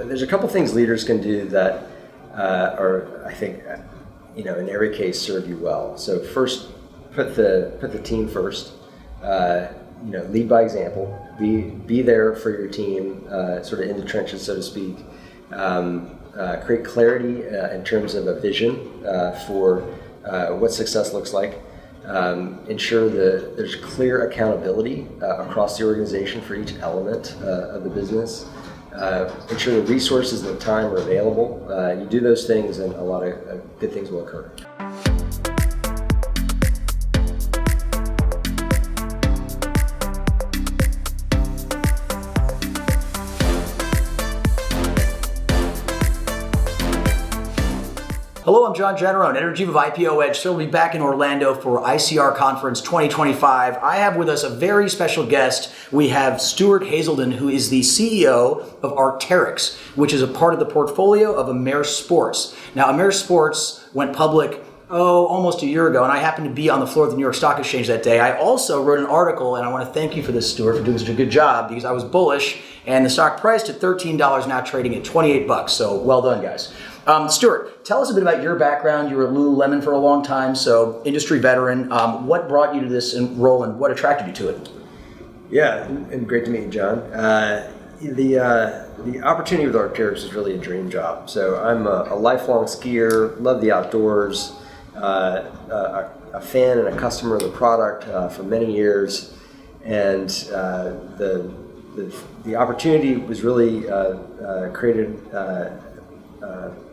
there's a couple things leaders can do that are, I think, in every case serve you well. So first, put the team first. Lead by example. Be there for your team, sort of in the trenches, so to speak. Create clarity in terms of a vision for what success looks like. Ensure that there's clear accountability across the organization for each element of the business. Ensure the resources and the time are available. You do those things and a lot of good things will occur. Hello, I'm John Jannarone, Editor-in-Chief of IPO Edge. So we'll be back in Orlando for ICR Conference 2025. I have with us a very special guest. We have Stuart Haselden, who is the CEO of Arc'teryx, which is a part of the portfolio of Amer Sports. Now, Amer Sports went public almost a year ago, and I happened to be on the floor of the New York Stock Exchange that day. I also wrote an article, and I want to thank you for this, Stuart, for doing such a good job, because I was bullish, and the stock priced at $13, now trading at $28. So well done, guys. Stuart, tell us a bit about your background. You were at Lululemon for a long time, so industry veteran. What brought you to this role, and what attracted you to it? Yeah, and great to meet you, John. The opportunity with Arc'teryx is really a dream job. So I'm a lifelong skier, love the outdoors, a fan and a customer of the product for many years, and the opportunity was really created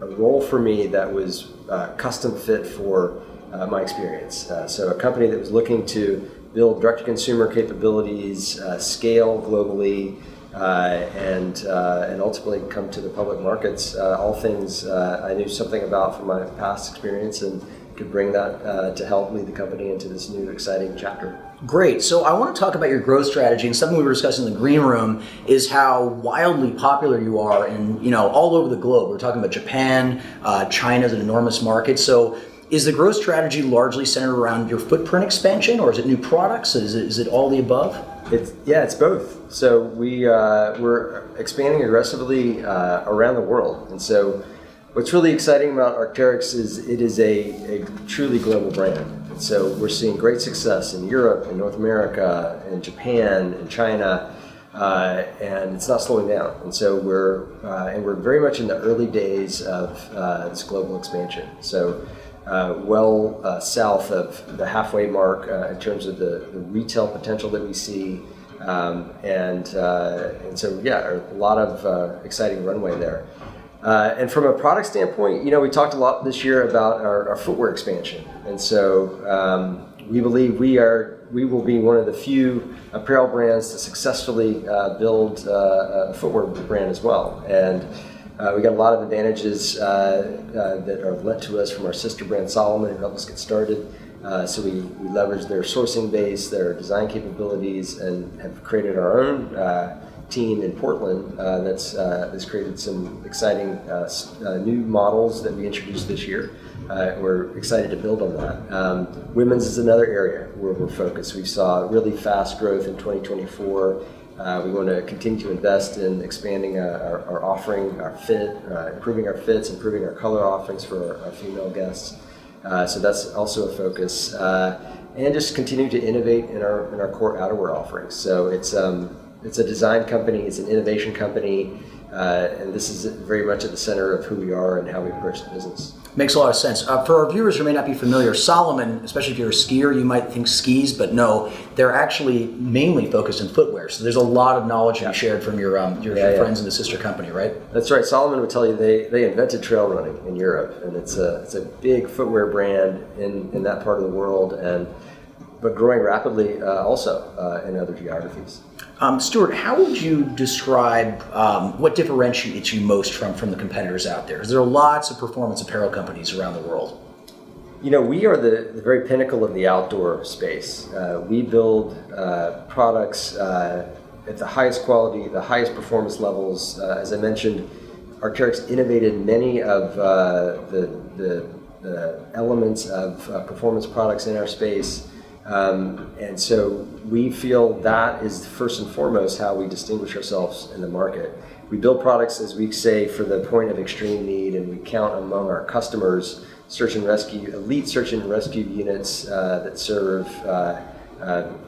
a role for me that was custom fit for my experience. So a company that was looking to build direct-to-consumer capabilities, scale globally, and ultimately come to the public markets. All things I knew something about from my past experience and could bring that to help lead the company into this new exciting chapter. Great. So I want to talk about your growth strategy, and something we were discussing in the green room is how wildly popular you are in, all over the globe. We're talking about Japan, China is an enormous market. So is the growth strategy largely centered around your footprint expansion, or is it new products? Is it all the above? It's both. So we're expanding aggressively around the world, and so what's really exciting about Arc'teryx is it is a truly global brand. And so we're seeing great success in Europe, in North America, in Japan, in China, and it's not slowing down. And so we're very much in the early days of this global expansion. So south of the halfway mark in terms of the retail potential that we see, and so a lot of exciting runway there. And from a product standpoint, we talked a lot this year about our footwear expansion, and so we believe we will be one of the few apparel brands to successfully build a footwear brand as well. And we got a lot of advantages that are lent to us from our sister brand Salomon, who helped us get started. So we leverage their sourcing base, their design capabilities, and have created our own team in Portland that's created some exciting new models that we introduced this year. We're excited to build on that. Women's is another area where we're focused. We saw really fast growth in 2024. We want to continue to invest in expanding our offering, our fit, improving our fits, improving our color offerings for our female guests. So that's also a focus, and just continue to innovate in our core outerwear offerings. So it's a design company, it's an innovation company, and this is very much at the center of who we are and how we approach the business. Makes a lot of sense. For our viewers who may not be familiar, Salomon, especially if you're a skier, you might think skis, but no, they're actually mainly focused in footwear. So there's a lot of knowledge to be shared from your friends in the sister company, right? That's right. Salomon would tell you they invented trail running in Europe, and it's a big footwear brand in that part of the world, but growing rapidly also in other geographies. Stuart, how would you describe what differentiates you most from the competitors out there? There are lots of performance apparel companies around the world. We are the very pinnacle of the outdoor space. We build products at the highest quality, the highest performance levels. As I mentioned, Arc'teryx innovated many of the elements of performance products in our space. And so we feel that is first and foremost how we distinguish ourselves in the market. we build products, as we say, for the point of extreme need, and we count among our customers elite search and rescue units that serve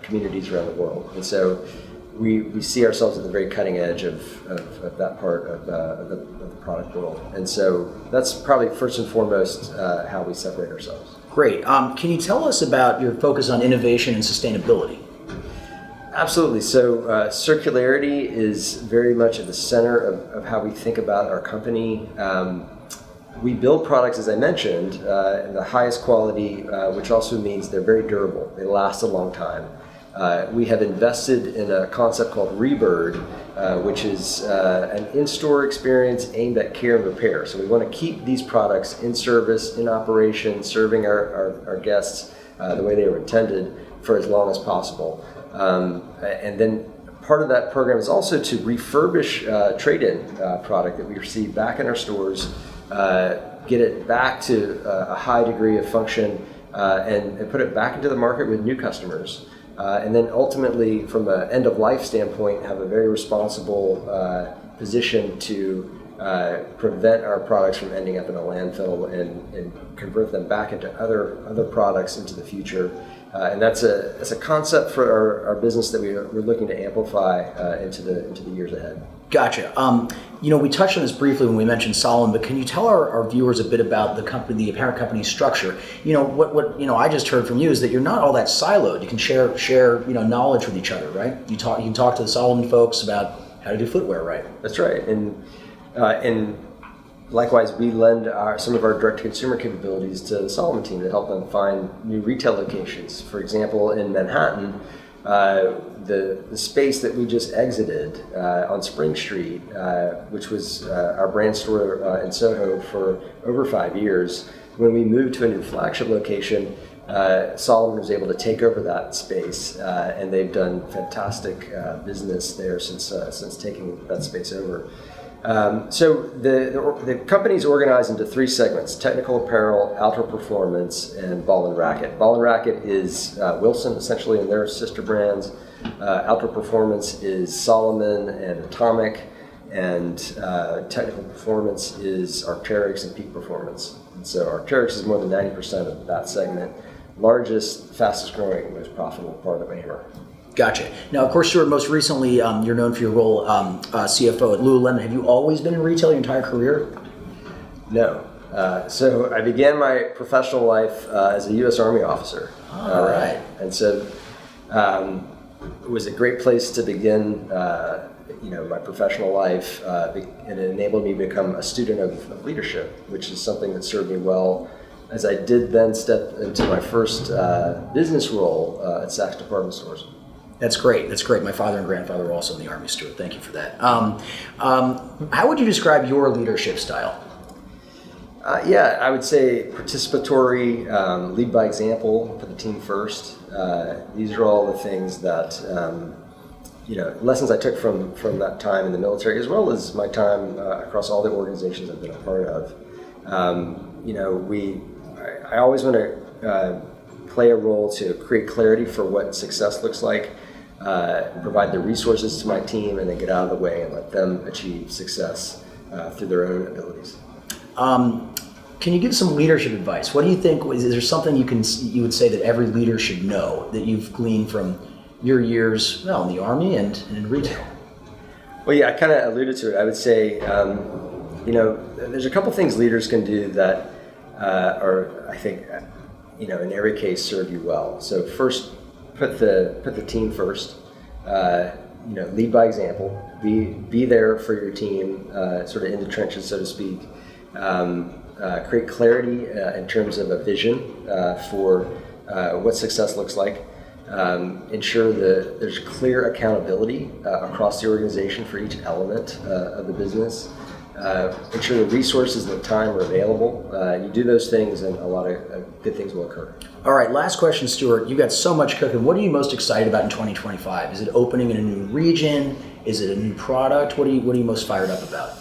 communities around the world. And so we see ourselves at the very cutting edge of that part of the product world. And so that's probably first and foremost how we separate ourselves. Great. Can you tell us about your focus on innovation and sustainability? Absolutely. So circularity is very much at the center of how we think about our company. We build products, as I mentioned, in the highest quality, which also means they're very durable. They last a long time. We have invested in a concept called Rebird, which is an in-store experience aimed at care and repair. So we want to keep these products in service, in operation, serving our guests the way they were intended for as long as possible. And then part of that program is also to refurbish trade-in product that we receive back in our stores, get it back to a high degree of function, and put it back into the market with new customers. And then ultimately, from an end-of-life standpoint, have a very responsible position to prevent our products from ending up in a landfill and convert them back into other products into the future. And that's a concept for our business that we're looking to amplify into the years ahead. Gotcha. We touched on this briefly when we mentioned Solomon, but can you tell our viewers a bit about the apparent company's structure? What I just heard from you is that you're not all that siloed. You can share knowledge with each other, right? You can talk to the Solomon folks about how to do footwear, right? That's right. And likewise, we lend some of our direct-to-consumer capabilities to the Solomon team to help them find new retail locations. For example, in Manhattan, the space that we just exited on Spring Street, which was our brand store in Soho for over 5 years, when we moved to a new flagship location, Solomon was able to take over that space, and they've done fantastic business there since taking that space over. So the company is organized into 3 segments: technical apparel, outdoor performance, and ball and racket. Ball and racket is Wilson, essentially, and their sister brands. Outdoor performance is Solomon and Atomic, and technical performance is Arc'teryx and Peak Performance. And so Arc'teryx is more than 90% of that segment, largest, fastest growing, most profitable part of Amer. Gotcha. Now, of course, Stuart, most recently, you're known for your role CFO at Lululemon. Have you always been in retail your entire career? No. So I began my professional life as a U.S. Army officer. All right. And so it was a great place to begin my professional life, and it enabled me to become a student of leadership, which is something that served me well as I did then step into my first business role at Saks Department Stores. That's great. That's great. My father and grandfather were also in the Army, Stuart. Thank you for that. How would you describe your leadership style? I would say participatory, lead by example, put the team first. These are all the things that, lessons I took from that time in the military, as well as my time across all the organizations I've been a part of. I always want to play a role to create clarity for what success looks like, provide the resources to my team, and then get out of the way and let them achieve success through their own abilities. Can you give some leadership advice? What do you think? Is there something you would say that every leader should know that you've gleaned from your years, in the Army and in retail? Well, yeah, I kind of alluded to it. I would say, there's a couple things leaders can do that are, I think, in every case, serve you well. So first, put the team first. Lead by example. Be there for your team, sort of in the trenches, so to speak. Create clarity in terms of a vision for what success looks like. Ensure that there's clear accountability across the organization for each element of the business. Ensure the resources and the time are available. You do those things and a lot of good things will occur. All right, last question, Stuart. You've got so much cooking. What are you most excited about in 2025? Is it opening in a new region? Is it a new product? What are you most fired up about?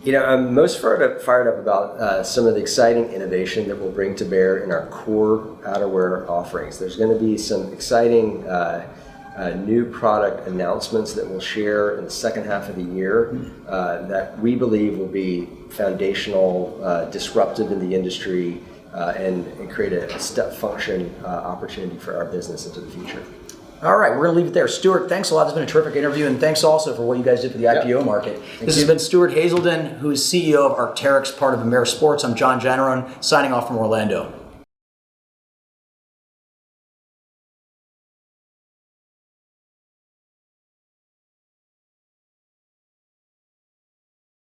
I'm most fired up about some of the exciting innovation that we'll bring to bear in our core outerwear offerings. There's going to be some exciting new product announcements that we'll share in the second half of the year that we believe will be foundational, disruptive in the industry, and create a step function opportunity for our business into the future. All right, we're going to leave it there. Stuart, thanks a lot. This has been a terrific interview, and thanks also for what you guys did for the IPO market. This has been Stuart Haselden, who is CEO of Arc'teryx, part of Amer Sports. I'm John Jannarone, signing off from Orlando.